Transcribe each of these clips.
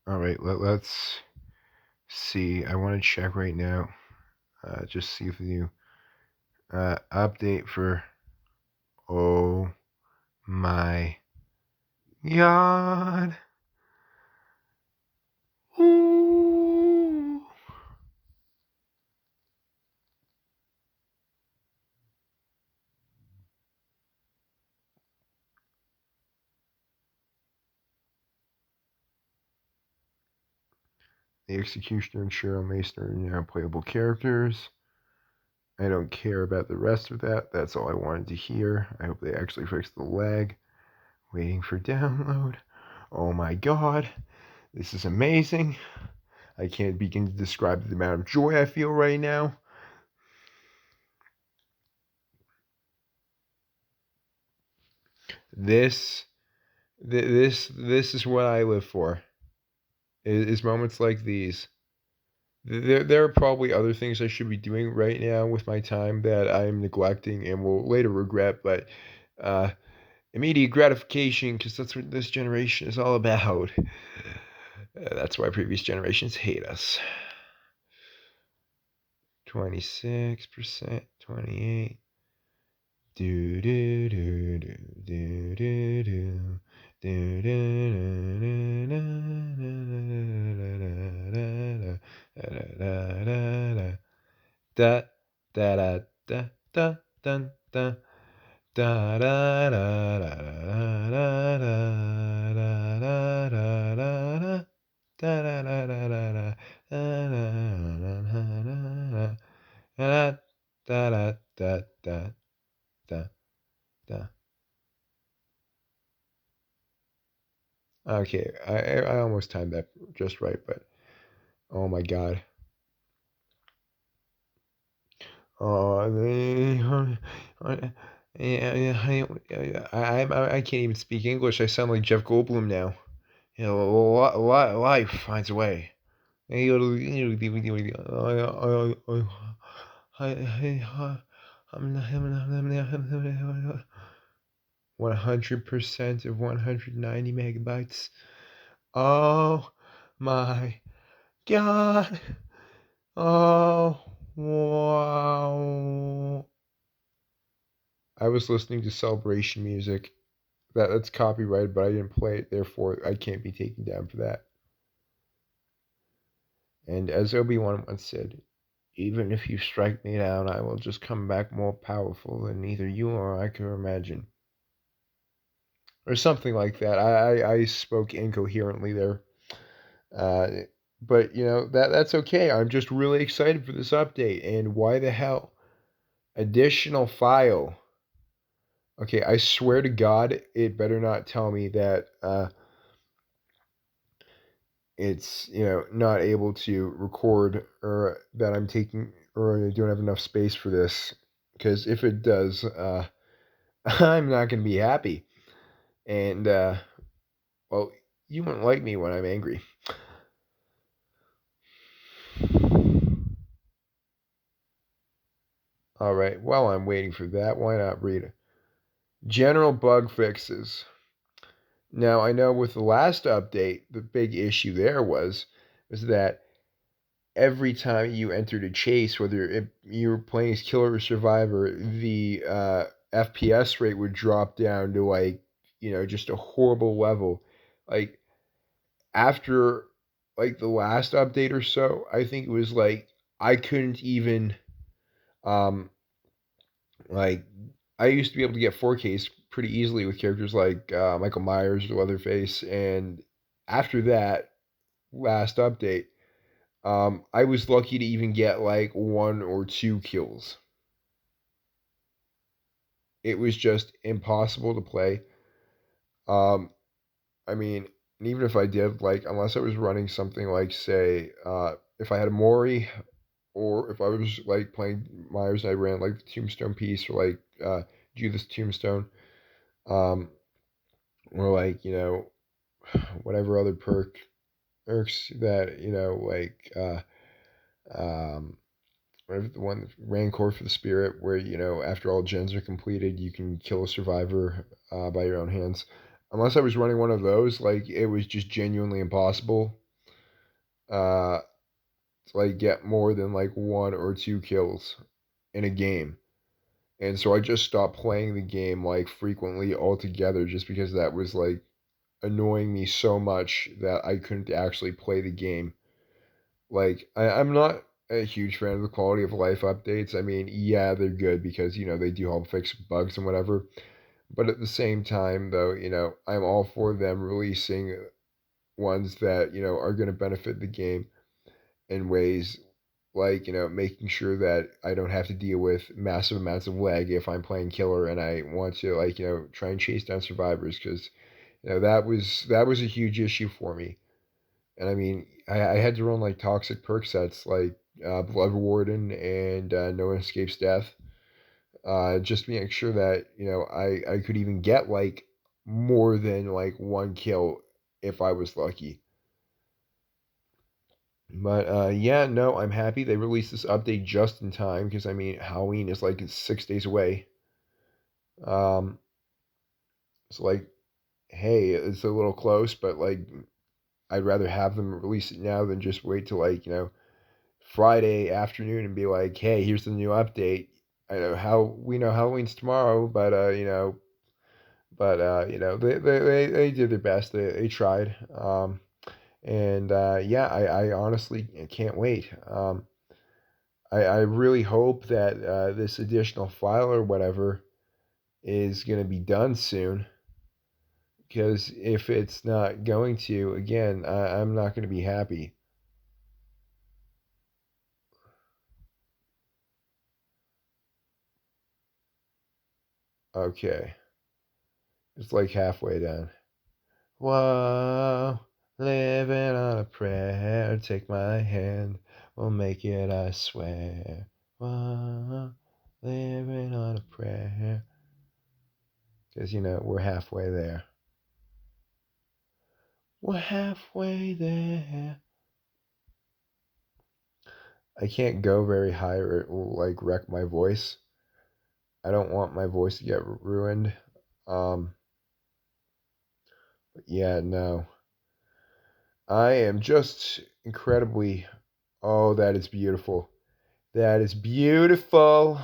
All right, let's see. I want to check right now. Just see if the new update for. Oh my God. Ooh. The Executioner and Cheryl Mason are now playable characters. I don't care about the rest of that. That's all I wanted to hear. I hope they actually fix the lag. Waiting for download. Oh my God. This is amazing. I can't begin to describe the amount of joy I feel right now. This, this is what I live for. Is moments like these. There are probably other things I should be doing right now with my time that I'm neglecting and will later regret, but uh, immediate gratification, because that's what this generation is all about. That's why previous generations hate us. 26%, 28. Do do do do do do do. Do, do, do, do, do, da da da da da dun da da da da da da da da da. Okay, I almost timed that just right, but oh my God. Oh, I can't even speak English. I sound like Jeff Goldblum now. You know, life finds a way. 100% of 190 megabytes. Oh my God. Oh, wow. I was listening to celebration music. That's copyrighted, but I didn't play it, therefore I can't be taken down for that. And as Obi-Wan once said, even if you strike me down, I will just come back more powerful than neither you or I could imagine. Or something like that. I spoke incoherently there. Uh, but that's okay. I'm just really excited for this update. And why the hell? Additional file. Okay, I swear to God, it better not tell me that it's not able to record, or that I'm taking, or I don't have enough space for this. Because if it does, I'm not gonna be happy. And well, you won't like me when I'm angry. All right. While I'm waiting for that, why not read it? General bug fixes. Now I know with the last update, the big issue there was that every time you entered a chase, whether you were playing as killer or survivor, the FPS rate would drop down to like just a horrible level. Like after like the last update or so, I think it was like I couldn't even um like I used to be able to get 4Ks pretty easily with characters like Michael Myers or Leatherface, and after that last update, I was lucky to even get like one or two kills. It was just impossible to play. Um, I mean, and even if I did, like, unless I was running something like, say, if I had a Mori, or if I was like playing Myers, I ran like the Tombstone piece, or like Judith's Tombstone, um, or like whatever other perks that like um, whatever the one Rancor for the Spirit, where after all gens are completed, you can kill a survivor by your own hands. Unless I was running one of those, like it was just genuinely impossible. uh, to like get more than like 1 or 2 kills in a game. And so I just stopped playing the game like frequently altogether just because that was like annoying me so much that I couldn't actually play the game. Like I'm not a huge fan of the quality of life updates. I mean, yeah, they're good because they do help fix bugs and whatever. But at the same time, though, I'm all for them releasing ones that are going to benefit the game in ways like making sure that I don't have to deal with massive amounts of lag if I'm playing killer and I want to like try and chase down survivors because that was a huge issue for me. And I mean, I had to run like toxic perk sets like Blood Warden and No One Escapes Death, just to make sure that I could even get like more than like 1 kill if I was lucky. But yeah, no, I'm happy they released this update just in time because I mean Halloween is like 6 days away. Um, it's like, hey, it's a little close, but like I'd rather have them release it now than just wait till like Friday afternoon and be like, hey, here's the new update. I know how we know Halloween's tomorrow, but they did their best. They tried. And yeah, I honestly can't wait. I really hope that this additional file or whatever is going to be done soon. Because if it's not going to, again, I'm not going to be happy. Okay. It's like halfway done. Whoa, living on a prayer. Take my hand, we'll make it, I swear. Whoa, living on a prayer. Because, we're halfway there. We're halfway there. I can't go very high or it will, like, wreck my voice. I don't want my voice to get ruined. Um, but yeah, no. I am just incredibly. Oh, that is beautiful. That is beautiful.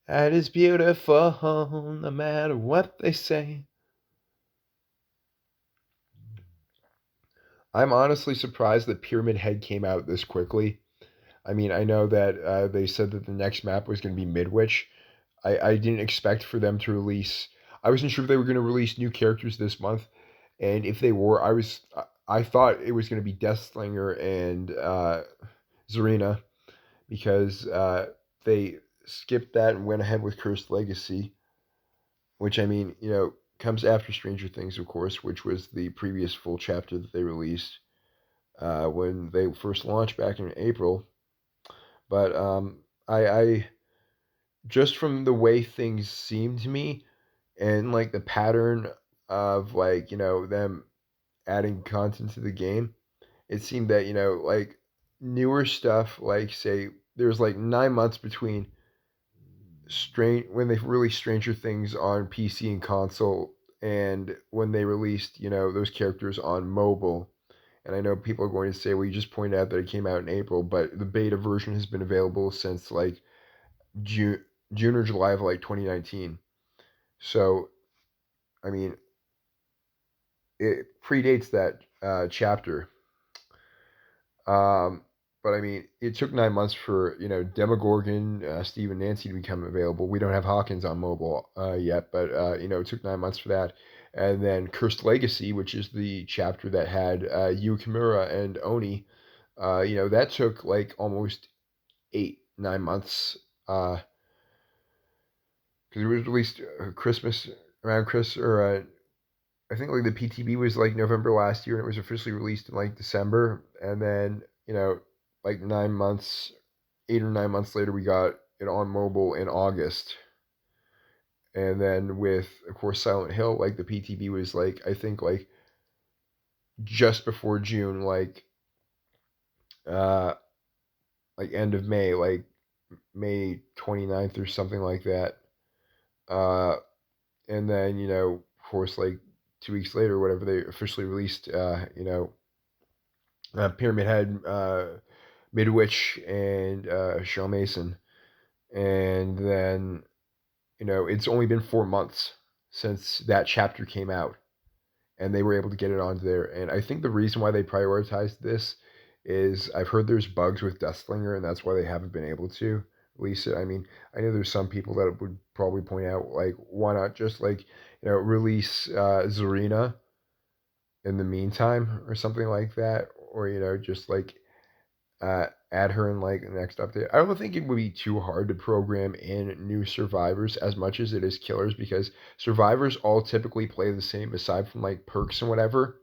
That is beautiful, no matter what they say. I'm honestly surprised that Pyramid Head came out this quickly. I mean, I know that they said that the next map was going to be Midwich. I didn't expect for them to release. I wasn't sure if they were going to release new characters this month, and if they were, I thought it was going to be Deathslinger and Zarina because they skipped that and went ahead with Cursed Legacy, which I mean, comes after Stranger Things, of course, which was the previous full chapter that they released when they first launched back in April. But I just from the way things seemed to me and like the pattern of like them adding content to the game, it seemed that like newer stuff, like say there's like 9 months between strange when they released Stranger Things on PC and console, and when they released those characters on mobile. And I know people are going to say, well, you just pointed out that it came out in April, but the beta version has been available since like June, June or July of like 2019. So I mean, it predates that chapter. Um, but I mean, it took 9 months for Demogorgon, Steve and Nancy to become available. We don't have Hawkins on mobile yet, but it took 9 months for that. And then Cursed Legacy, which is the chapter that had Yu Kimura and Oni, that took like almost 8 9 months because it was released Christmas around Chris or I think like the PTB was like November last year and it was officially released in like December. And then, like 9 months, 8 or 9 months later, we got it on mobile in August. And then with, of course, Silent Hill, like the PTB was like, I think like just before June, uh, like end of May, like May 29th or something like that. Uh, and then, of course, like 2 weeks later, whatever, they officially released, Pyramid Head, Midwich, and Shell Mason. And then, it's only been 4 months since that chapter came out, and they were able to get it onto there. And I think the reason why they prioritized this is I've heard there's bugs with Dustlinger, and that's why they haven't been able to release it. I mean, I know there's some people that would probably point out, like, why not just, like, release Zarina in the meantime or something like that, or, just like add her in like the next update. I don't think it would be too hard to program in new survivors as much as it is killers, because survivors all typically play the same aside from like perks and whatever.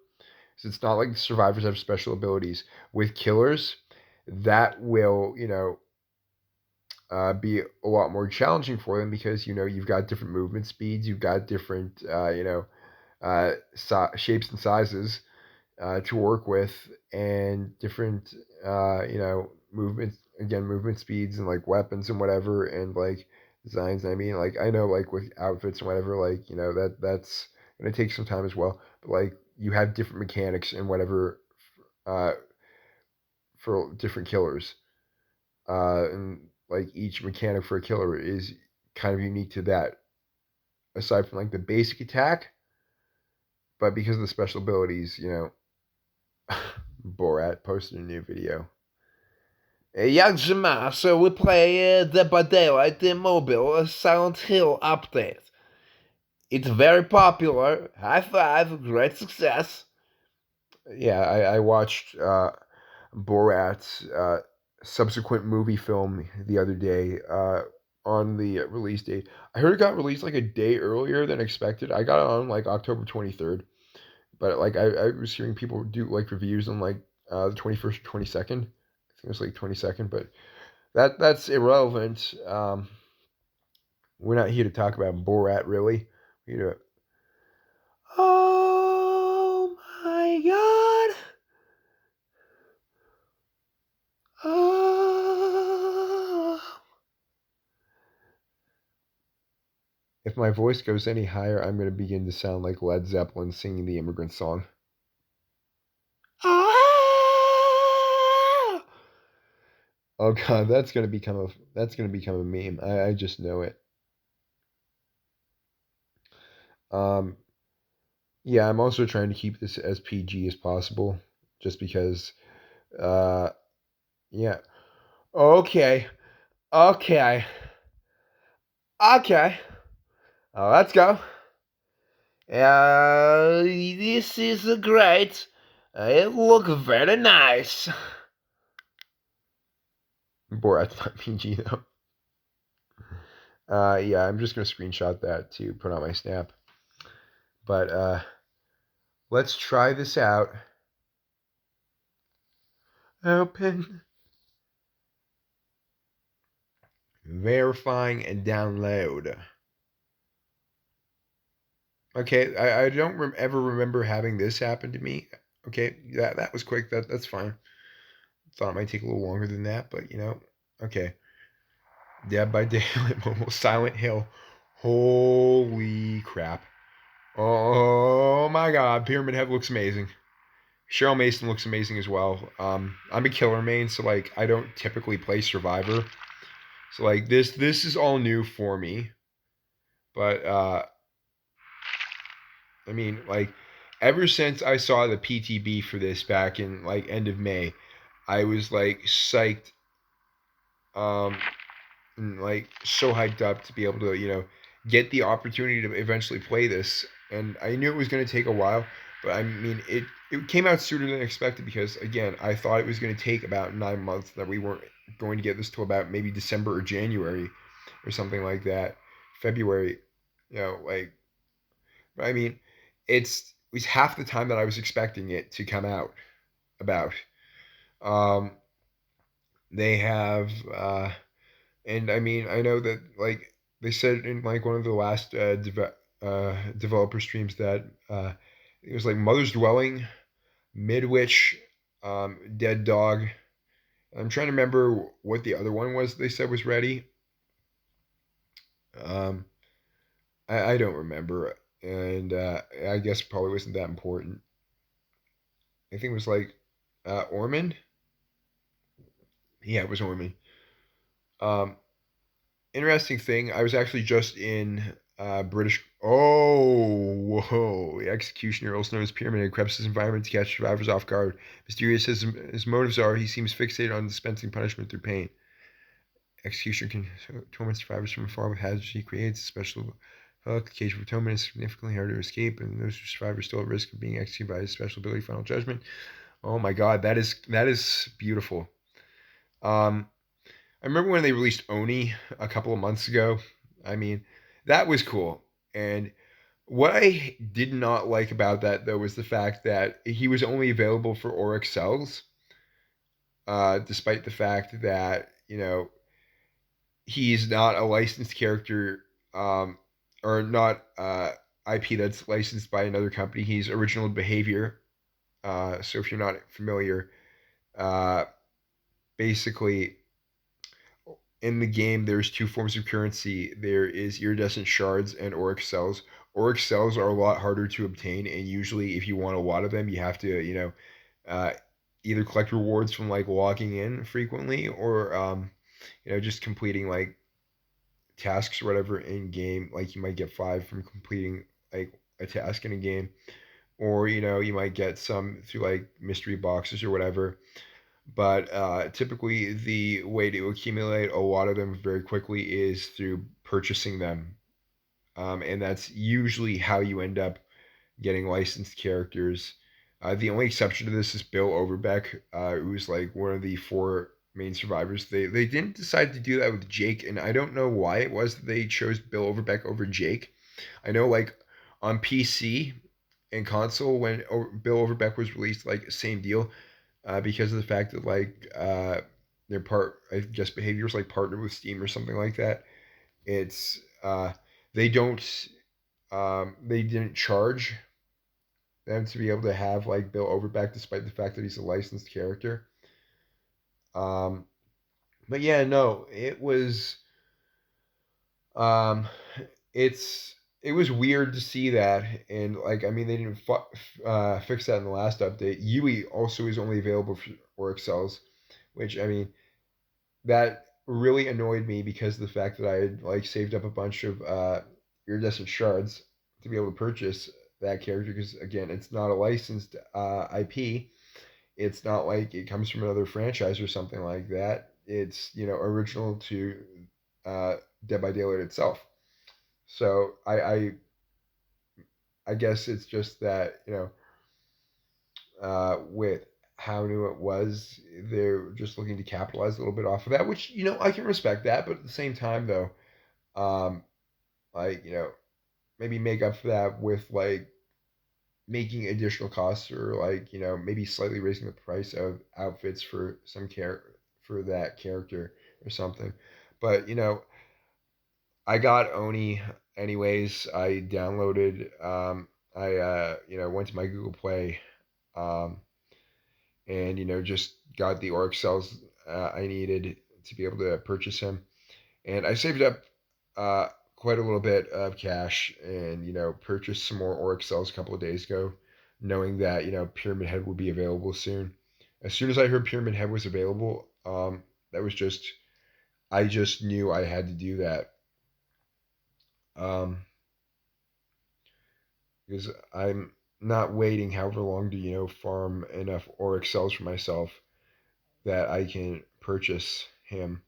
So it's not like survivors have special abilities. With killers, that will, be a lot more challenging for them, because you've got different movement speeds, you've got different shapes and sizes to work with, and different movement speeds and like weapons and whatever, and like designs. I mean, like, I know, like, with outfits and whatever, like, that's gonna take some time as well, but like you have different mechanics and whatever uh for different killers, and like each mechanic for a killer is kind of unique to that, aside from like the basic attack. But because of the special abilities, Borat posted a new video. Yeah, Jamal, so we play Dead by Daylight, the mobile Silent Hill update. It's very popular. High five, great success. Yeah, I watched Borat's subsequent movie film the other day on the release date. I heard it got released like a day earlier than expected. I got it on like October 23rd, but like I was hearing people do like reviews on like the 21st or 22nd. I think it was like 22nd, but that's irrelevant. We're not here to talk about Borat, really. We're here to. Oh my God! Oh. If my voice goes any higher, I'm going to begin to sound like Led Zeppelin singing the Immigrant Song. Oh, oh God, that's gonna become a meme. I just know it. Um, yeah, I'm also trying to keep this as PG as possible, just because. Uh, yeah. Okay. Okay. Okay. Let's go. This is great. It looks very nice. Borat's not PG though. Yeah, I'm just gonna screenshot that to put on my snap. But let's try this out. Open, verifying, and download. Okay, I don't ever remember having this happen to me. Okay, that was quick. That's fine. Thought it might take a little longer than that, but okay. Dead by Daylight Mobile Silent Hill. Holy crap! Oh my God, Pyramid Head looks amazing. Cheryl Mason looks amazing as well. I'm a killer main, so like I don't typically play Survivor, so like this is all new for me. But I mean, like, ever since I saw the PTB for this back in like end of May, I was like psyched, um, and like so hyped up to be able to get the opportunity to eventually play this. And I knew it was going to take a while, but I mean it came out sooner than expected, because again I thought it was going to take about 9 months, that we weren't going to get this till about maybe December or January or something like that, February, like. I mean, it was half the time that I was expecting it to come out about. Um, they have, and I mean, I know that like they said in like one of the last developer streams that it was like Mother's Dwelling, Midwich, Dead Dog. I'm trying to remember what the other one was they said was ready. Um, I don't remember, and I guess it probably wasn't that important. I think it was like Orman. Yeah, it was Orman. Um, Interesting thing. I was actually just in British. Oh, whoa! The executioner, also known as Pyramid, creeps his environment to catch survivors off guard. Mysterious as his motives are, he seems fixated on dispensing punishment through pain. Execution can torment survivors from afar with hazards he creates. A special hook. The cage of atonement is significantly harder to escape, and those survivors still at risk of being executed by his special ability, Final Judgment. Oh my God, that is beautiful. Um, I remember when they released Oni a couple of months ago. I mean, that was cool. And what I did not like about that though was the fact that he was only available for Oryx cells, despite the fact that he's not a licensed character, or not IP that's licensed by another company. He's original behavior. So if you're not familiar, uh, basically in the game, there's two forms of currency. There is iridescent shards and Oryx cells. Oryx cells are a lot harder to obtain, and usually, if you want a lot of them, you have to, uh, either collect rewards from like logging in frequently, or just completing like tasks or whatever in game. Like you might get 5 from completing like a task in a game, or you might get some through like mystery boxes or whatever. But typically, the way to accumulate a lot of them very quickly is through purchasing them. And that's usually how you end up getting licensed characters. The only exception to this is Bill Overbeck, who's like one of the 4 main survivors. They didn't decide to do that with Jake, and I don't know why it was that they chose Bill Overbeck over Jake. I know, like, on PC and console, when Bill Overbeck was released, like, same deal, because of the fact that, like, their I guess, behaviors like partner with Steam or something like that. It's they don't they didn't charge them to be able to have like Bill Overbeck, despite the fact that he's a licensed character. Um, but yeah, no, it was um, it was weird to see that, and like I mean, they didn't fix that in the last update. Yui also is only available for Oryx cells, which I mean that really annoyed me because of the fact that I had like saved up a bunch of iridescent shards to be able to purchase that character, because again, it's not a licensed IP. It's not like it comes from another franchise or something like that. It's original to uh, Dead by Daylight itself. So I guess it's just that with how new it was, they're just looking to capitalize a little bit off of that, which I can respect that, but at the same time though, um, like maybe make up for that with like making additional costs, or like maybe slightly raising the price of outfits for some for that character or something. But I got Oni anyways. I downloaded. I went to my Google Play, um, and just got the orc cells I needed to be able to purchase him, and I saved up uh, quite a little bit of cash, and purchased some more Oryx cells a couple of days ago, knowing that Pyramid Head would be available soon. As soon as I heard Pyramid Head was available, that was just I just knew I had to do that, um, because I'm not waiting however long to farm enough Oryx cells for myself that I can purchase him.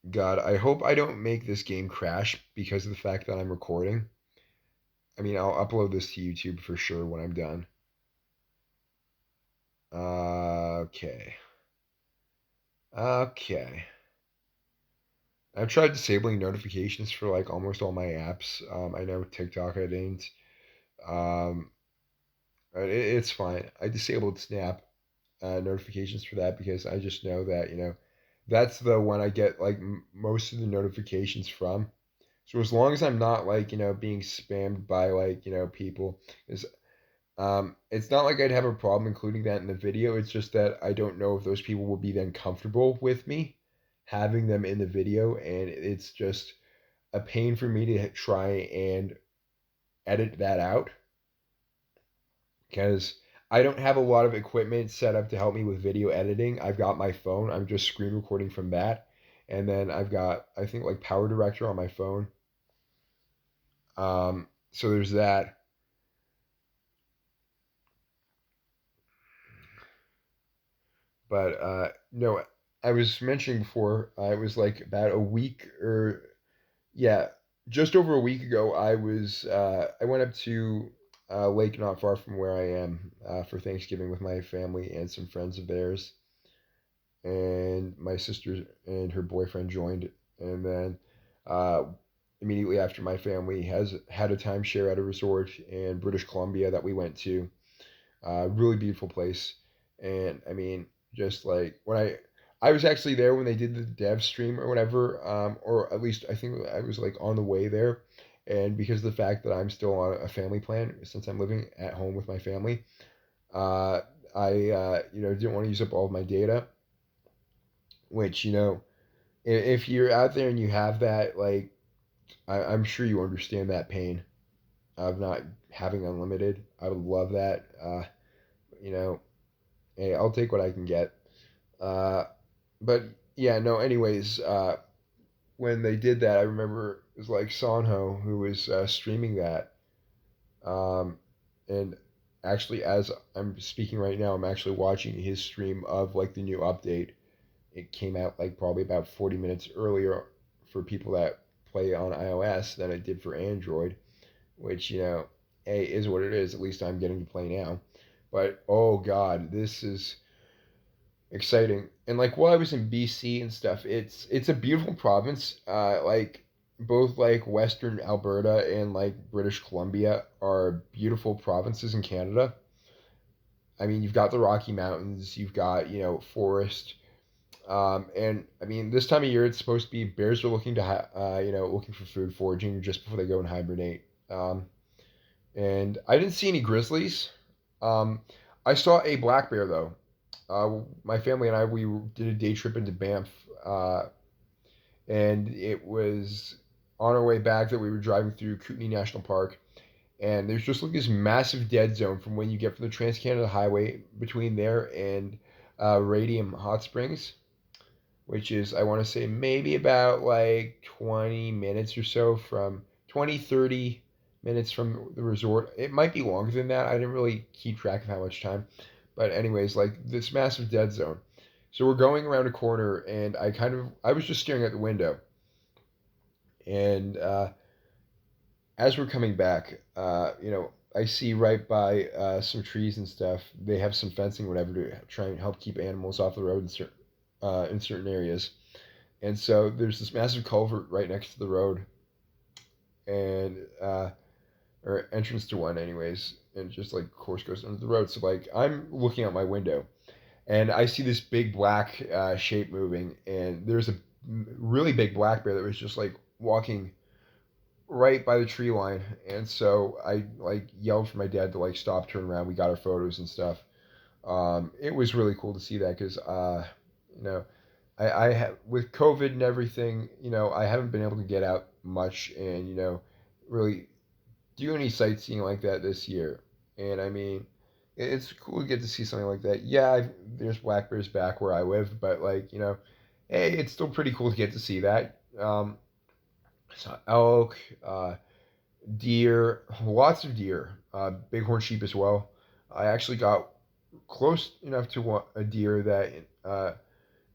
God, I hope I don't make this game crash because of the fact that I'm recording. I mean, I'll upload this to YouTube for sure when I'm done. Okay. Okay. I've tried disabling notifications for like almost all my apps. I know TikTok I didn't. Um, it's fine. I disabled Snap notifications for that because I just know that that's the one I get like most of the notifications from. So as long as I'm not like being spammed by like people, is it's not like I'd have a problem including that in the video. It's just that I don't know if those people would be then comfortable with me having them in the video, and it's just a pain for me to try and edit that out because I don't have a lot of equipment set up to help me with video editing. I've got my phone. I'm just screen recording from that. And then I've got, I think, like Power Director on my phone. So there's that. But no, I was mentioning before, I was like about a week or, yeah, just over a week ago, I went up to a lake not far from where I am for Thanksgiving with my family and some friends of theirs. And my sister and her boyfriend joined. And then uh, immediately after, my family has had a timeshare at a resort in British Columbia that we went to. Really beautiful place. And I mean, just like when I was actually there when they did the dev stream or whatever, or at least I think I was like on the way there. And because of the fact that I'm still on a family plan, since I'm living at home with my family, uh, I didn't want to use up all of my data. Which if you're out there and you have that, like I'm sure you understand that pain of not having unlimited. I would love that. You know, hey, I'll take what I can get. Uh, but yeah, no. Anyways, when they did that, I remember it was like Sonho who was streaming that, um, and actually, as I'm speaking right now, I'm actually watching his stream of like the new update. It came out like probably about 40 minutes earlier for people that play on iOS than it did for Android, which a is what it is. At least I'm getting to play now. But oh god, this is exciting. And like while I was in BC and stuff, it's a beautiful province. Like both like Western Alberta and like British Columbia are beautiful provinces in Canada. I mean, you've got the Rocky Mountains, you've got forest, and I mean, this time of year, it's supposed to be bears are looking to looking for food, foraging just before they go and hibernate. And I didn't see any grizzlies. Um, I saw a black bear though. My family and I we did a day trip into Banff, uh, and it was on our way back that we were driving through Kootenay National Park, and there's just like this massive dead zone from when you get from the Trans Canada Highway between there and Radium Hot Springs, which is, I want to say, maybe about like 20 minutes or so from 20-30 minutes from the resort. It might be longer than that. I didn't really keep track of how much time. But, anyways, like this massive dead zone. So we're going around a corner, and I was just staring out the window. And as we're coming back, I see right by some trees and stuff, they have some fencing, whatever, to try and help keep animals off the road in certain areas. And so there's this massive culvert right next to the road, and or entrance to one, anyways, and just like course goes under the road. So like I'm looking out my window, and I see this big black shape moving, and there's a really big black bear that was just like walking right by the tree line. And so I like yelled for my dad to like stop, turn around. We got our photos and stuff. It was really cool to see that because you know I have with COVID and everything, I haven't been able to get out much and really do any sightseeing like that this year. And I mean, it's cool to get to see something like that. Yeah, there's black bears back where I live, but like hey, it's still pretty cool to get to see that. So elk, deer, lots of deer, bighorn sheep as well. I actually got close enough to a deer that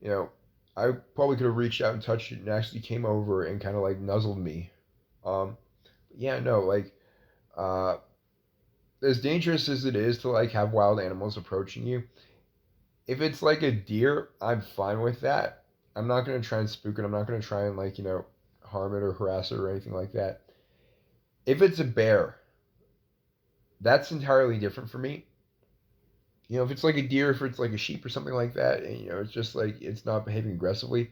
you know, I probably could have reached out and touched it and actually came over and kind of like nuzzled me. Um, yeah, no, like, uh, as dangerous as it is to like have wild animals approaching you, if it's like a deer, I'm fine with that. I'm not gonna try and spook it. I'm not gonna try and like harm it or harass it or anything like that. If it's a bear, that's entirely different for me. If it's like a deer, if it's like a sheep or something like that, and it's just like it's not behaving aggressively.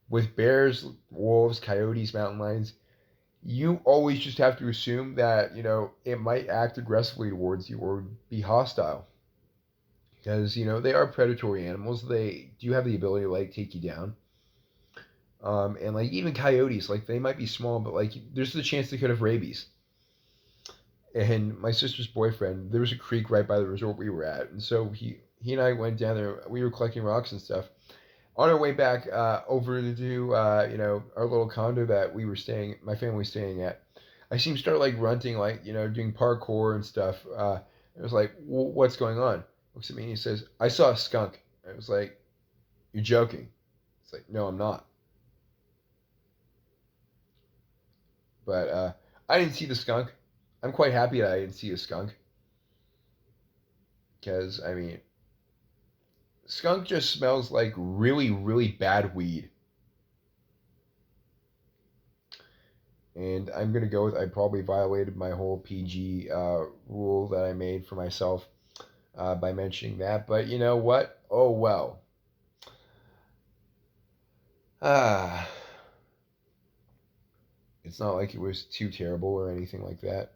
With bears, wolves, coyotes, mountain lions, you always just have to assume that it might act aggressively towards you or be hostile because they are predatory animals. They do have the ability to like take you down. And like even coyotes, like they might be small, but like there's the chance they could have rabies. and my sister's boyfriend. There was a creek right by the resort we were at, and so he and I went down there. We were collecting rocks and stuff. On our way back over to our little condo that we were staying, my family was staying at, I see him start like runting, like doing parkour and stuff. I was like, "What's going on?" Looks at me and he says, "I saw a skunk." I was like, "You're joking?" It's like, "No, I'm not." But I didn't see the skunk. I'm quite happy that I didn't see a skunk because I mean, skunk just smells like really, really bad weed. And I'm gonna go with I probably violated my whole PG rule that I made for myself by mentioning that. But you know what? Oh well. Ah, it's not like it was too terrible or anything like that.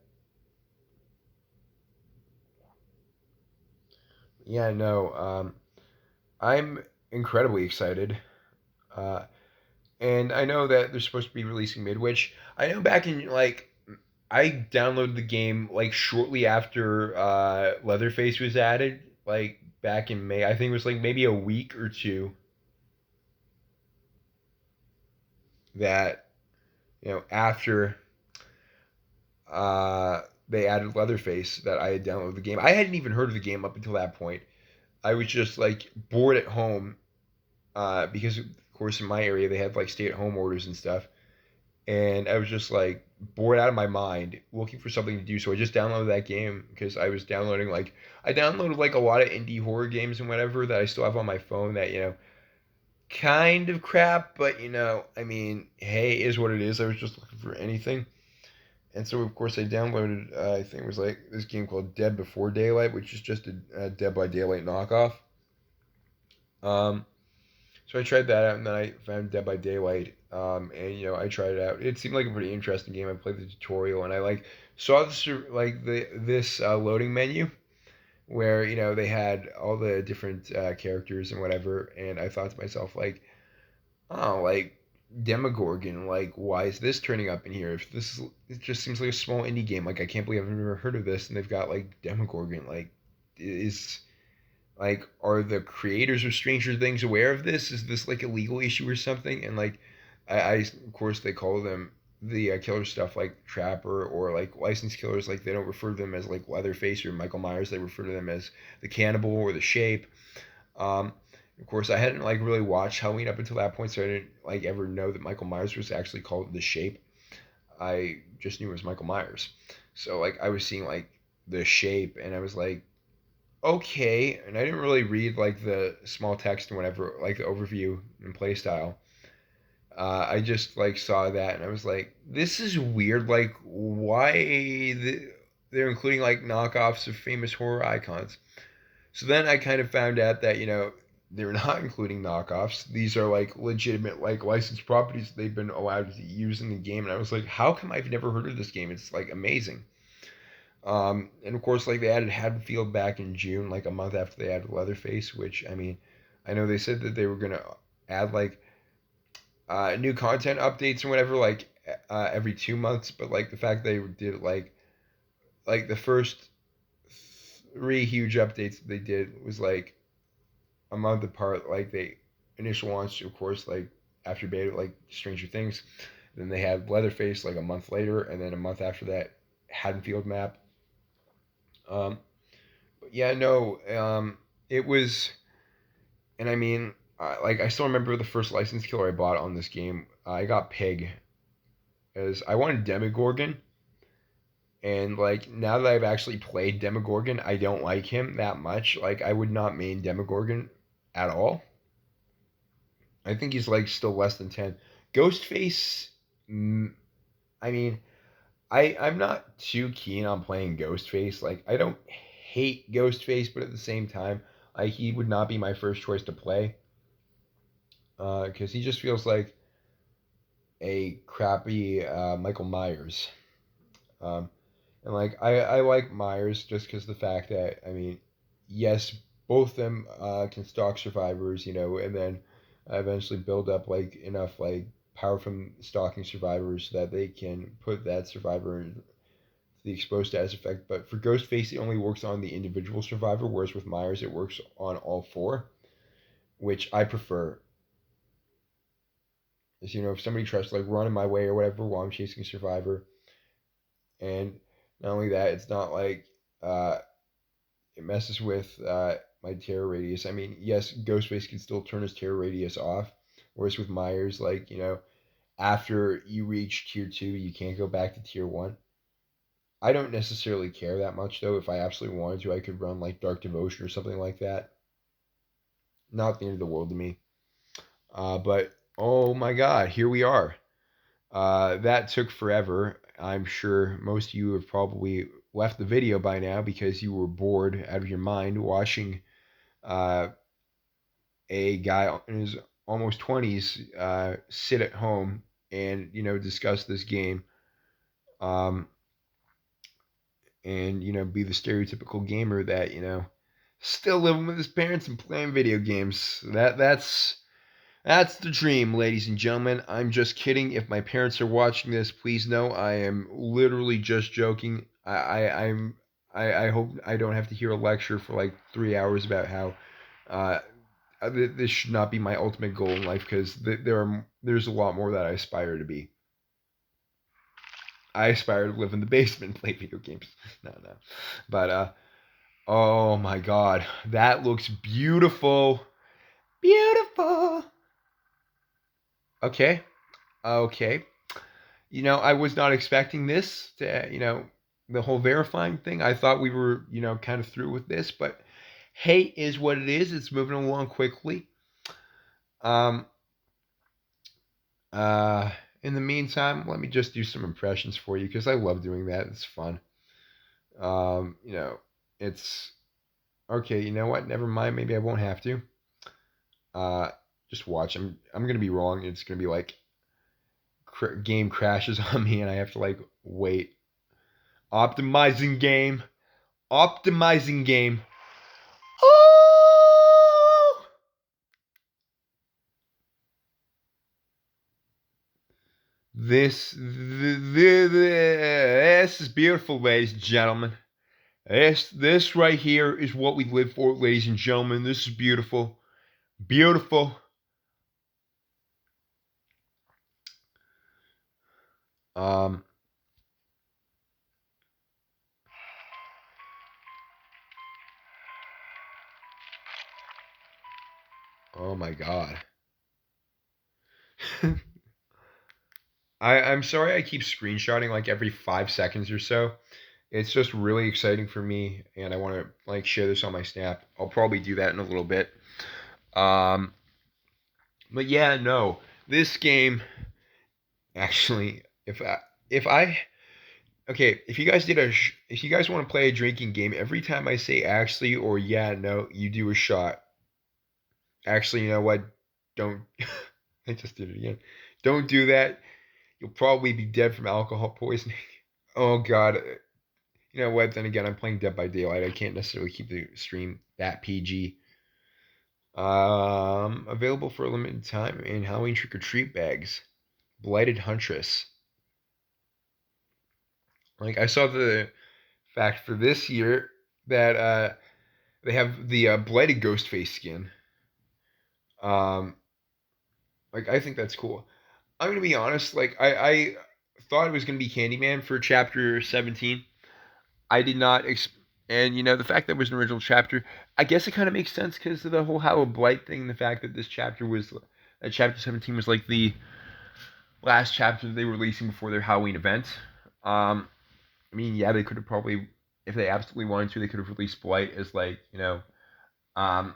Yeah, no. I'm incredibly excited. Uh, and I know that they're supposed to be releasing Midwich. I know back in like I downloaded the game like shortly after Leatherface was added, like back in May. I think it was like maybe a week or two that after they added Leatherface that I had downloaded the game. I hadn't even heard of the game up until that point. I was just like bored at home because of course in my area they had like stay-at-home orders and stuff, and I was just like bored out of my mind looking for something to do. So I just downloaded that game because I was downloading like I downloaded like a lot of indie horror games and whatever that I still have on my phone that kind of crap, but I mean, hey, is what it is. I was just looking for anything. And so, of course, I downloaded, I think it was like this game called Dead Before Daylight, which is just a Dead by Daylight knockoff. Um, so I tried that out, and then I found Dead by Daylight, and I tried it out. It seemed like a pretty interesting game. I played the tutorial, and I like saw this like this loading menu where they had all the different characters and whatever, and I thought to myself like, oh, like Demogorgon, like why is this turning up in here? If this is, it just seems like a small indie game. Like I can't believe I've never heard of this, and they've got like Demogorgon. Like is like are the creators of Stranger Things aware of this? Is this like a legal issue or something? And like I of course they call them the killer stuff like Trapper or like licensed killers. Like they don't refer to them as like Leatherface or Michael Myers. They refer to them as the Cannibal or the Shape. Um, of course, I hadn't like really watched Halloween up until that point, so I didn't like ever know that Michael Myers was actually called the Shape. I just knew it was Michael Myers. So like I was seeing like the Shape, and I was like, okay, and I didn't really read like the small text and whatever, like the overview and play style. I just like saw that, and I was like, this is weird. Like, why they're including like knockoffs of famous horror icons? So then I kind of found out that, they're not including knockoffs. These are like legitimate, like licensed properties they've been allowed to use in the game. And I was like, how come I've never heard of this game? It's like amazing. And of course, like they added Haddonfield back in June, like a month after they added Leatherface, which I mean, I know they said that they were going to add like new content updates and whatever, like every 2 months. But like the fact they did it like the first three huge updates that they did was like a month apart. Like they initial launch, of course, like after beta, like Stranger Things. Then they had Leatherface like a month later, and then a month after that, Haddonfield map. Um, but yeah, no, it was, and I mean, like I still remember the first license killer I bought on this game. I got Pig, as I wanted Demogorgon, and like now that I've actually played Demogorgon, I don't like him that much. Like I would not main Demogorgon at all. I think he's like still less than 10. Ghostface, I mean, I'm not too keen on playing Ghostface. Like I don't hate Ghostface, but at the same time, he would not be my first choice to play because he just feels like a crappy Michael Myers. Um, and like I like Myers just because the fact that I mean, yes, both of them can stalk survivors, and then eventually build up like enough like power from stalking survivors so that they can put that survivor the exposed status effect. But for Ghostface, it only works on the individual survivor, whereas with Myers, it works on all four, which I prefer. Is, if somebody tries to like run in my way or whatever while I'm chasing a survivor, and not only that, it's not like uh, it messes with my terror radius. I mean, yes, Ghostface can still turn his terror radius off, whereas with Myers, like after you reach tier 2, you can't go back to tier 1. I don't necessarily care that much though. If I absolutely wanted to, I could run like Dark Devotion or something like that. Not the end of the world to me. But oh my God, here we are. That took forever. I'm sure most of you have probably left the video by now because you were bored out of your mind watching uh, a guy in his almost 20s sit at home and discuss this game. Um, and be the stereotypical gamer that still living with his parents and playing video games. That's the dream, ladies and gentlemen. I'm just kidding. If my parents are watching this, please know I am literally just joking. I hope I don't have to hear a lecture for like 3 hours about how uh, this should not be my ultimate goal in life, because there's a lot more that I aspire to be. I aspire to live in the basement and play video games. No, no. But oh my God, that looks beautiful. Beautiful. Okay. Okay. I was not expecting this to, the whole verifying thing. I thought we were, kind of through with this, but hey, is what it is. It's moving along quickly. Um, uh, in the meantime, let me just do some impressions for you because I love doing that. It's fun. Um, you know, it's okay. You know what? Never mind. Maybe I won't have to. Uh, just watch. I'm gonna be wrong. It's gonna be like game crashes on me, and I have to like wait. Optimizing game. Optimizing game. Oh! This is beautiful, ladies and gentlemen. This right here is what we live for, ladies and gentlemen. This is beautiful. Beautiful. Um, oh my God. I'm sorry I keep screenshotting like every 5 seconds or so. It's just really exciting for me, and I want to like share this on my Snap. I'll probably do that in a little bit. Um, but yeah, no, this game actually, if I okay, if you guys want to play a drinking game, every time I say actually or yeah, no, you do a shot. Actually, you know what? Don't. I just did it again. Don't do that. You'll probably be dead from alcohol poisoning. Oh God. You know what? Then again, I'm playing Dead by Daylight. I can't necessarily keep the stream that PG. Available for a limited time in Halloween trick or treat bags. Blighted Huntress. Like I saw the fact for this year that they have the Blighted Ghostface skin. Um, like I think that's cool. I'm gonna be honest. Like I thought it was gonna be Candyman for chapter 17. I did not. And the fact that it was an original chapter, I guess it kind of makes sense because of the whole Halloween Blight thing. The fact that this chapter was, that chapter 17 was like the last chapter they were releasing before their Halloween event. I mean, yeah, they could have probably, if they absolutely wanted to, they could have released Blight as like, um,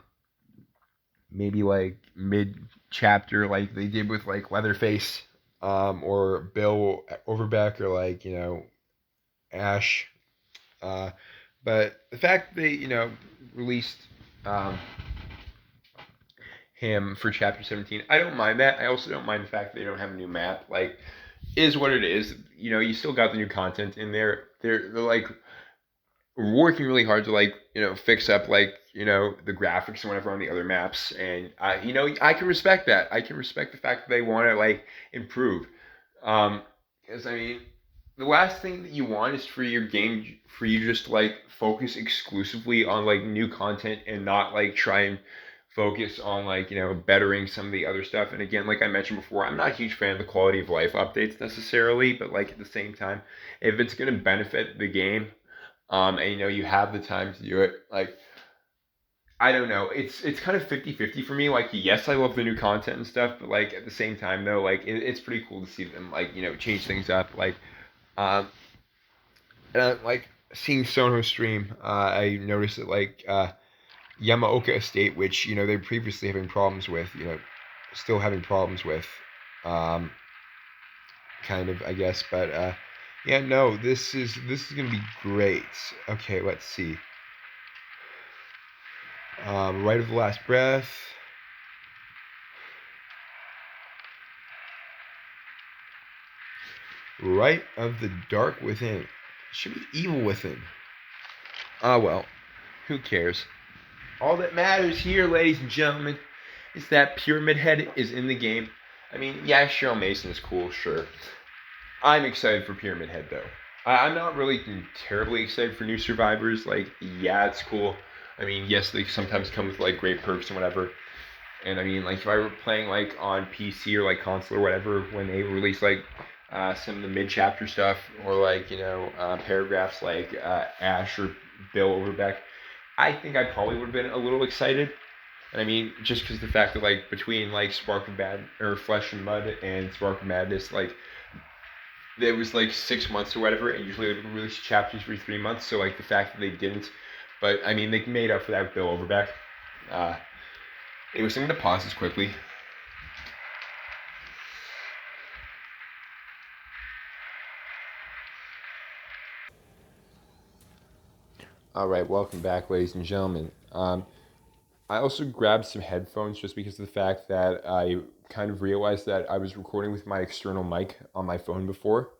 maybe like mid chapter, like they did with like Leatherface, or Bill Overbeck, or like Ash. Uh, but the fact that they released um, him for chapter 17, I don't mind that. I also don't mind the fact that they don't have a new map. Like, is what it is. You still got the new content in there. They're like working really hard to like fix up like the graphics and whatever on the other maps, and I can respect that. I can respect the fact that they want to like improve. Because I mean, the last thing that you want is for your game for you just to like focus exclusively on like new content and not like try and focus on like bettering some of the other stuff. And again, like I mentioned before, I'm not a huge fan of the quality of life updates necessarily, but like at the same time, if it's going to benefit the game, and you have the time to do it, like I don't know. It's kind of 50-50 for me. Like, yes, I love the new content and stuff, but like at the same time though, like it's pretty cool to see them like, change things up. Like um like seeing Sono stream, I noticed that like Yamaoka Estate, which they're previously having problems with, still having problems with, um, kind of I guess, but yeah, no, this is gonna be great. Okay, let's see. Right of the Last Breath. Right of the Dark Within. Should be Evil Within. Ah, well, who cares? All that matters here, ladies and gentlemen, is that Pyramid Head is in the game. I mean, yeah, Cheryl Mason is cool, sure. I'm excited for Pyramid Head, though. I'm not really terribly excited for new survivors. Like, yeah, it's cool. I mean, yes, they sometimes come with like great perks and whatever. And I mean, like if I were playing like on PC or like console or whatever, when they release like some of the mid chapter stuff or like paragraphs like Ash or Bill Overbeck, I think I probably would have been a little excited. And I mean, just because the fact that like between like Spark of Bad or Flesh and Mud and Spark of Madness, like there was like 6 months or whatever, and usually they would release chapters every 3 months. So like the fact that they didn't, but I mean they made up for that with Bill Overbeck. Uh, Anyway, so I'm going to pause this quickly. All right, welcome back, ladies and gentlemen. I also grabbed some headphones just because of the fact that I kind of realized that I was recording with my external mic on my phone before.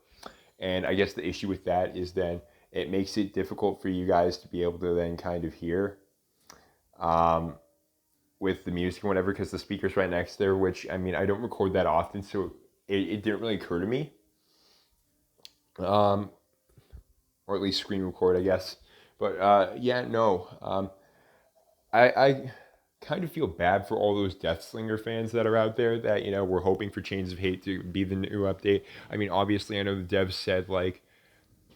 And I guess the issue with that is then it makes it difficult for you guys to be able to then kind of hear um, with the music and whatever because the speaker's right next there, which I mean, I don't record that often, so it didn't really occur to me. Um, or at least screen record, I guess. But yeah, no. I kind of feel bad for all those Deathslinger fans that are out there that were hoping for Chains of Hate to be the new update. I mean, obviously, I know the devs said like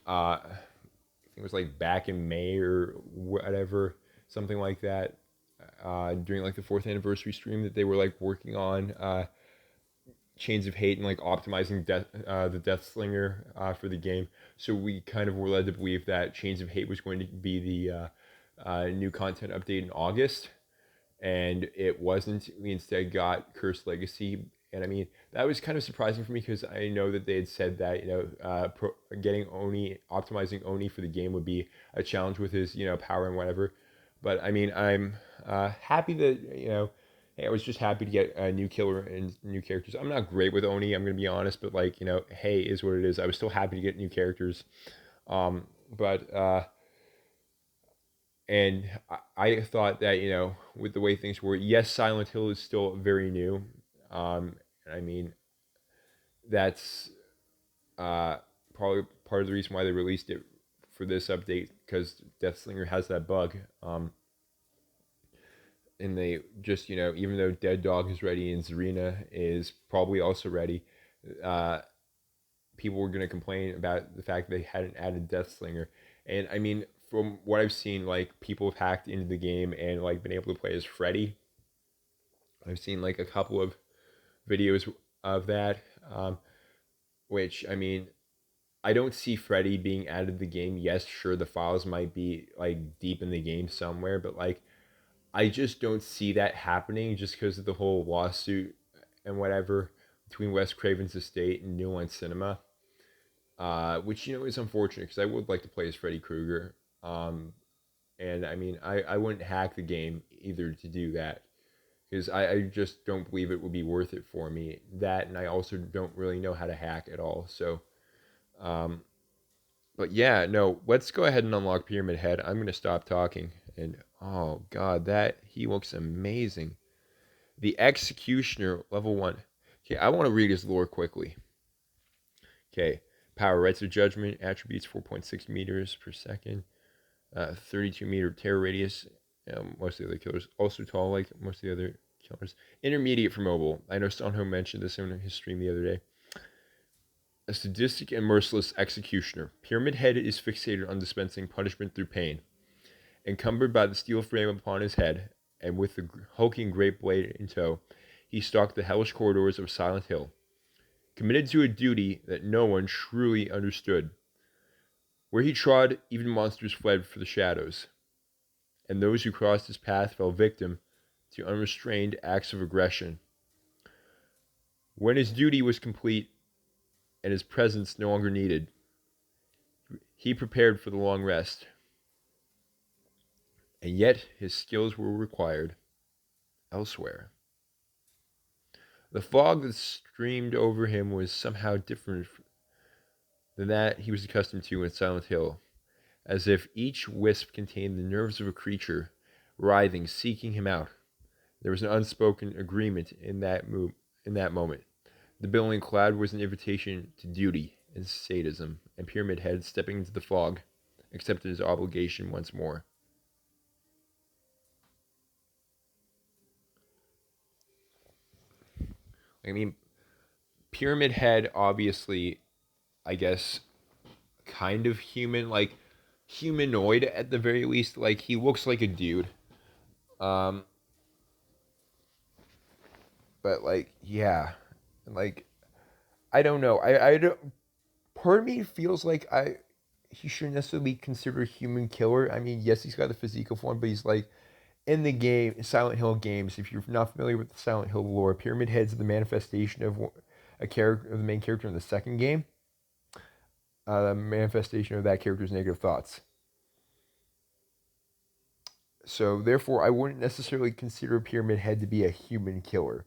it was like back in May or whatever, something like that, during like the 4th anniversary stream that they were like working on Chains of Hate and like optimizing the Deathslinger for the game. So we kind of were led to believe that Chains of Hate was going to be the new content update in August, and it wasn't. We instead got Cursed Legacy, and I mean that was kind of surprising for me because I know that they had said that getting Oni, optimizing Oni for the game would be a challenge with his power and whatever. But I mean I'm happy that hey, I was just happy to get a new killer and new characters. I'm not great with Oni, I'm gonna be honest, but like hey, is what it is. I was still happy to get new characters, but and I thought that with the way things were, yes, Silent Hill is still very new. I mean that's probably part of the reason why they released it for this update because Deathslinger has that bug. And they just even though Dead Dog is ready and Zarina is probably also ready, uh, people were going to complain about the fact they hadn't added Deathslinger. And I mean, from what I've seen, like people have hacked into the game and like been able to play as Freddy. I've seen like a couple of videos of that, which I mean, I don't see Freddy being added to the game. Yes, sure, the files might be like deep in the game somewhere, but like I just don't see that happening just because of the whole lawsuit and whatever between Wes Craven's estate and New Line Cinema, which is unfortunate because I would like to play as Freddy Krueger. And I mean, I wouldn't hack the game either to do that because I just don't believe it would be worth it for me. That and I also don't really know how to hack at all. So, um, but yeah, no, let's go ahead and unlock Pyramid Head. I'm gonna stop talking. And oh god, that he looks amazing. The Executioner, level 1. Okay, I want to read his lore quickly. Okay, Power rights of judgment attributes 4.6 meters per second, 32-meter terror radius. Most of the other killers also tall, like most of the other killers. Intermediate for mobile. I know Stoneholm mentioned this in his stream the other day. A sadistic and merciless executioner. Pyramid Head is fixated on dispensing punishment through pain. Encumbered by the steel frame upon his head, and with the hulking great blade in tow, he stalked the hellish corridors of Silent Hill, committed to a duty that no one truly understood. Where he trod, even monsters fled for the shadows, and those who crossed his path fell victim to unrestrained acts of aggression. When his duty was complete and his presence no longer needed, he prepared for the long rest, and yet his skills were required elsewhere. The fog that streamed over him was somehow different than that he was accustomed to in Silent Hill, as if each wisp contained the nerves of a creature, writhing, seeking him out. There was an unspoken agreement in that moment. The billowing cloud was an invitation to duty and sadism, and Pyramid Head, stepping into the fog, accepted his obligation once more. I mean, Pyramid Head, obviously, I guess, kind of human, like humanoid at the very least. Like he looks like a dude. Um, but like yeah, and like I don't know. I don't. Part of me feels like he shouldn't necessarily be considered a human killer. I mean, yes, he's got the physical form, but he's like in the game, Silent Hill games. If you're not familiar with the Silent Hill lore, Pyramid Head's the manifestation of a character, of the main character in the second game. The manifestation of that character's negative thoughts. So therefore, I wouldn't necessarily consider Pyramid Head to be a human killer.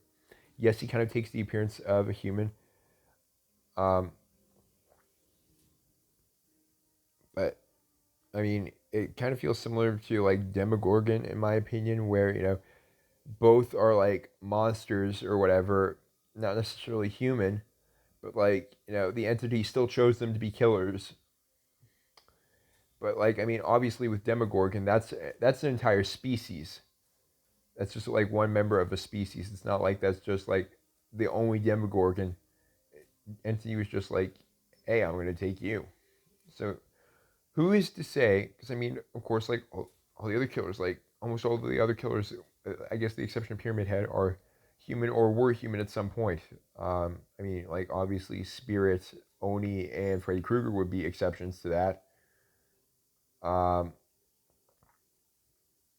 Yes, he kind of takes the appearance of a human, um, but I mean, it kind of feels similar to like Demogorgon, in my opinion, where both are like monsters or whatever, not necessarily human, but like the entity still chose them to be killers. But like I mean, obviously with Demogorgon, that's an entire species. That's just like one member of a species. It's not like that's just like the only Demogorgon entity was just like, hey, I'm gonna take you. So who is to say? Because I mean, of course, like all the other killers, like almost all the other killers, I guess the exception of Pyramid Head, are human or were human at some point. I mean, like obviously, Spirit, Oni, and Freddy Krueger would be exceptions to that. Um,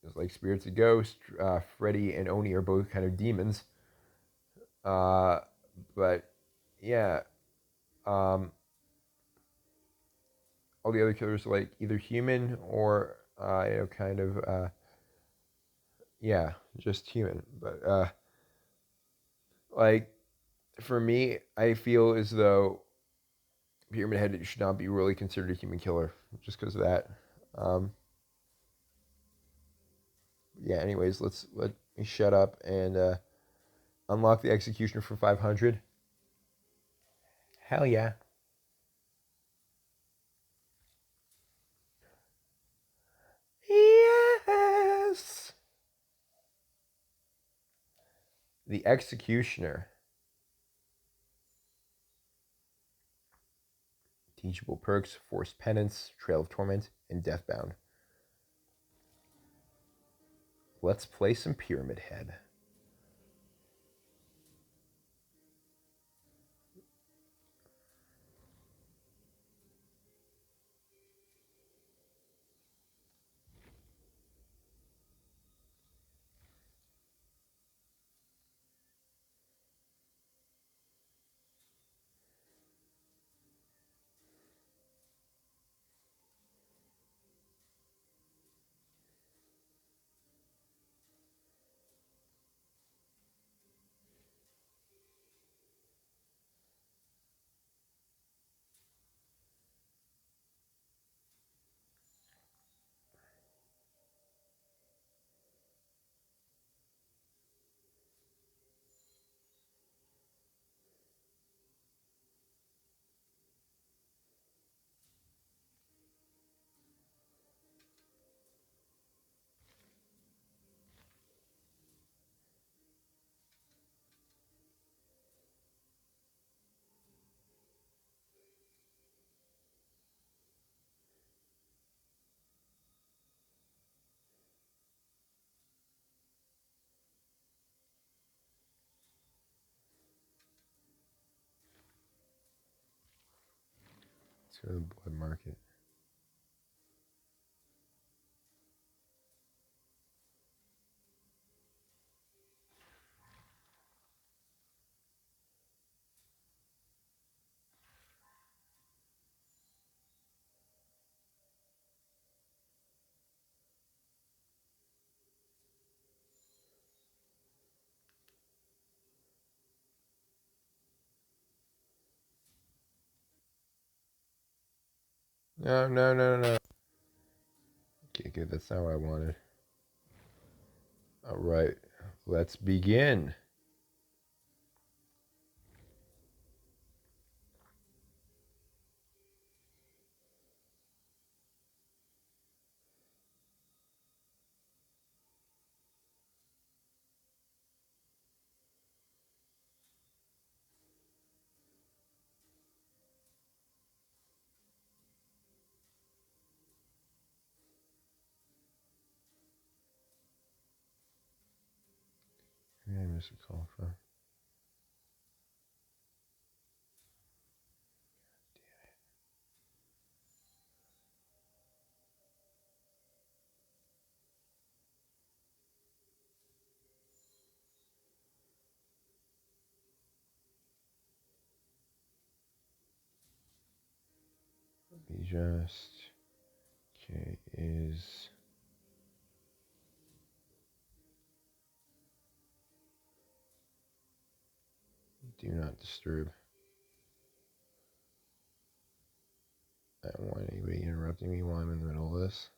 it's like Spirit's a ghost. Freddy and Oni are both kind of demons. Uh, but yeah, um, all the other killers are like either human or kind of yeah, just human. But like for me, I feel as though Pyramid Head should not be really considered a human killer just because of that. Um, yeah. Anyways, let me shut up and unlock the executioner for 500. Hell yeah. Yes. The executioner. Teachable perks: forced penance, trail of torment, and deathbound. Let's play some Pyramid Head. Let's go to the blood market. No, no, no, no. Okay, good. That's not what I wanted. All right, let's begin. Where did I miss a call from? Let me just. Okay, is. Do not disturb. I don't want anybody interrupting me while I'm in the middle of this.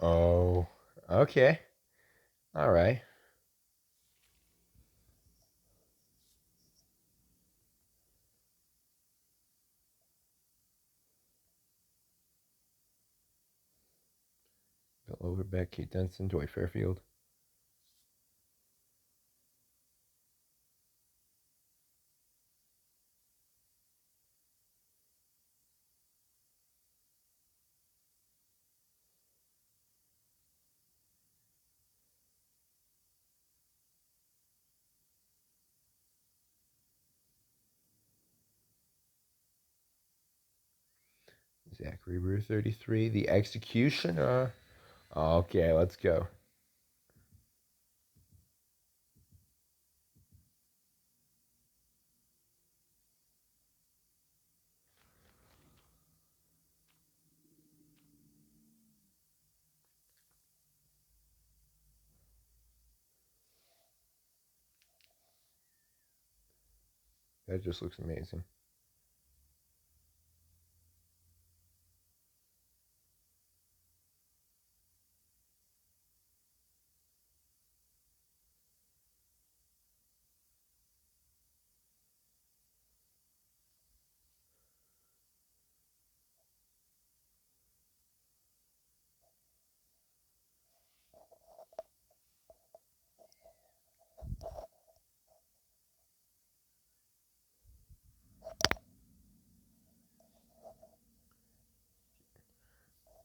Oh, okay. All right. Bill Overbeck, Kate Denson, Dwight Fairfield. Zachary Brewer, 33. The Executioner. Okay, let's go. That just looks amazing.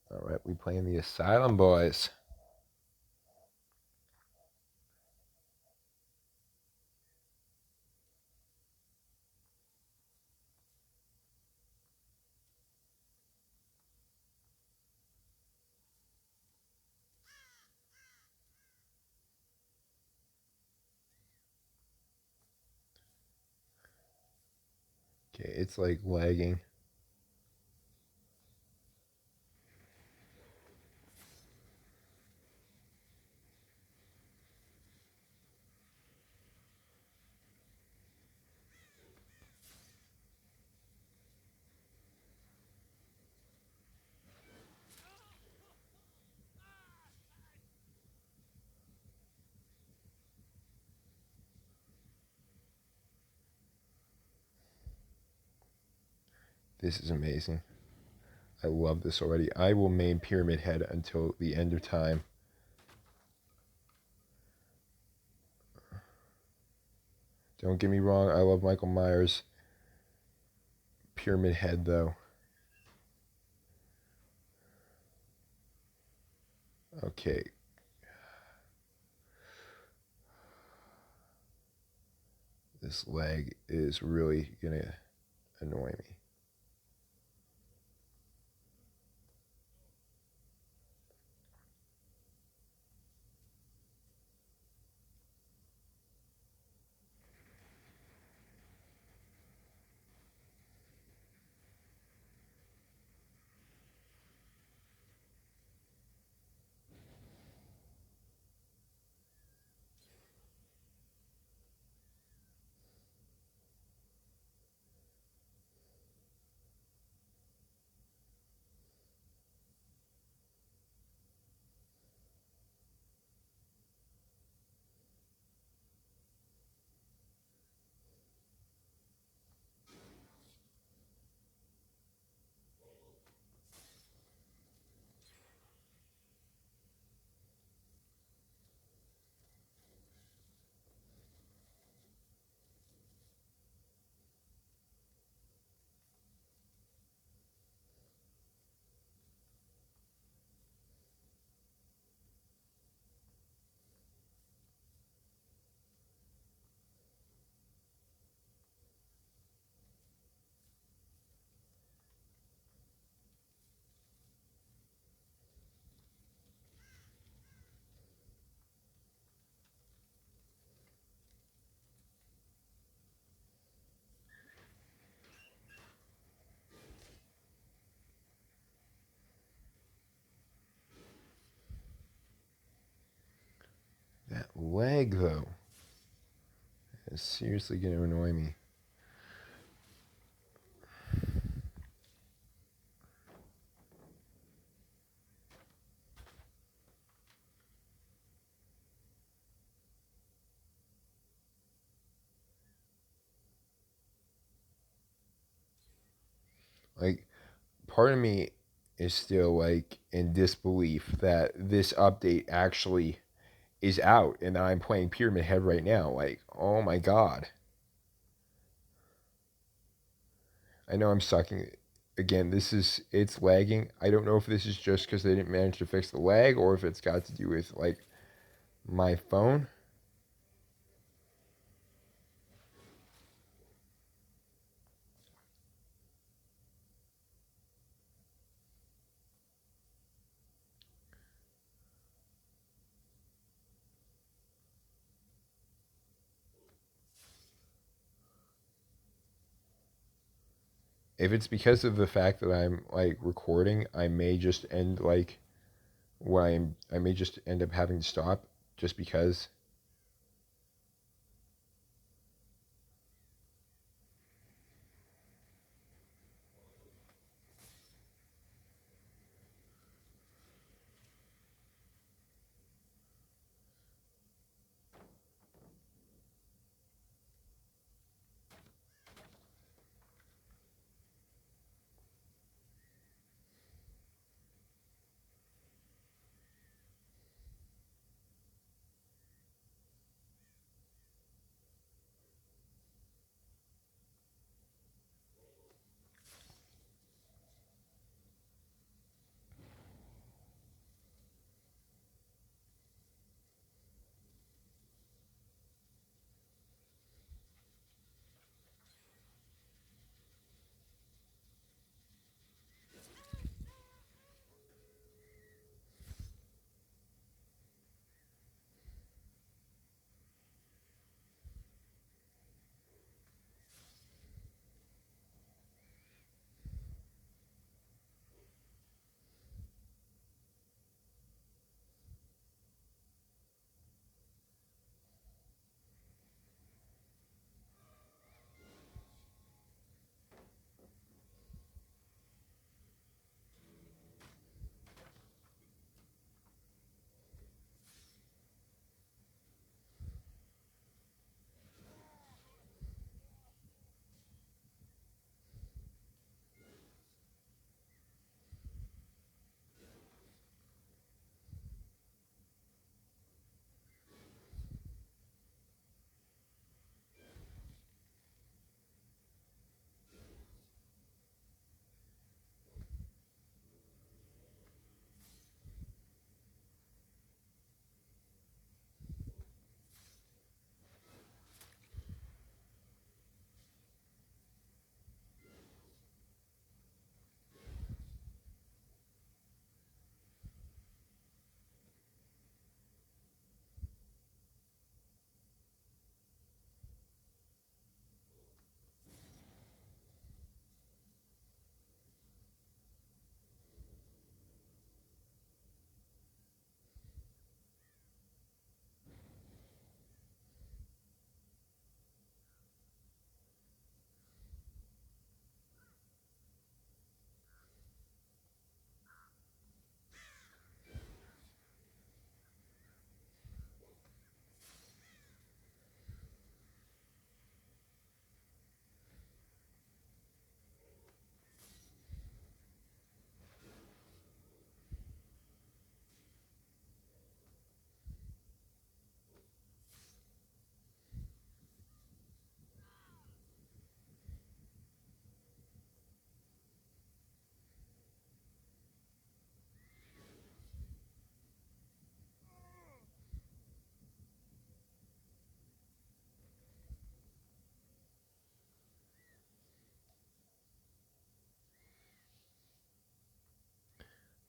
All right, we playing the Asylum Boys. Okay, it's like lagging. This is amazing. I love this already. I will main Pyramid Head until the end of time. Don't get me wrong, I love Michael Myers. Pyramid Head, though. Okay. This leg is really gonna annoy me. That leg, though, is seriously gonna annoy me. Like, part of me is still like in disbelief that this update actually is out and I'm playing Pyramid Head right now. Like, oh my god. I know I'm sucking. Again, it's lagging. I don't know if this is just because they didn't manage to fix the lag or if it's got to do with like my phone. If it's because of the fact that I'm like recording, I may just end like I may just end up having to stop just because.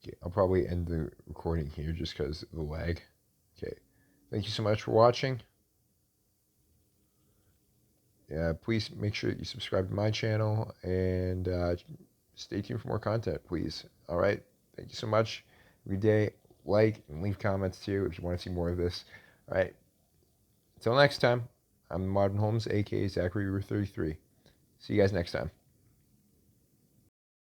Okay, I'll probably end the recording here just because of the lag. Okay, thank you so much for watching. Please make sure that you subscribe to my channel and stay tuned for more content, please. All right, thank you so much. Every day, like and leave comments too if you want to see more of this. All right, until next time, I'm Marvin Holmes, aka Zachary Root 33. See you guys next time.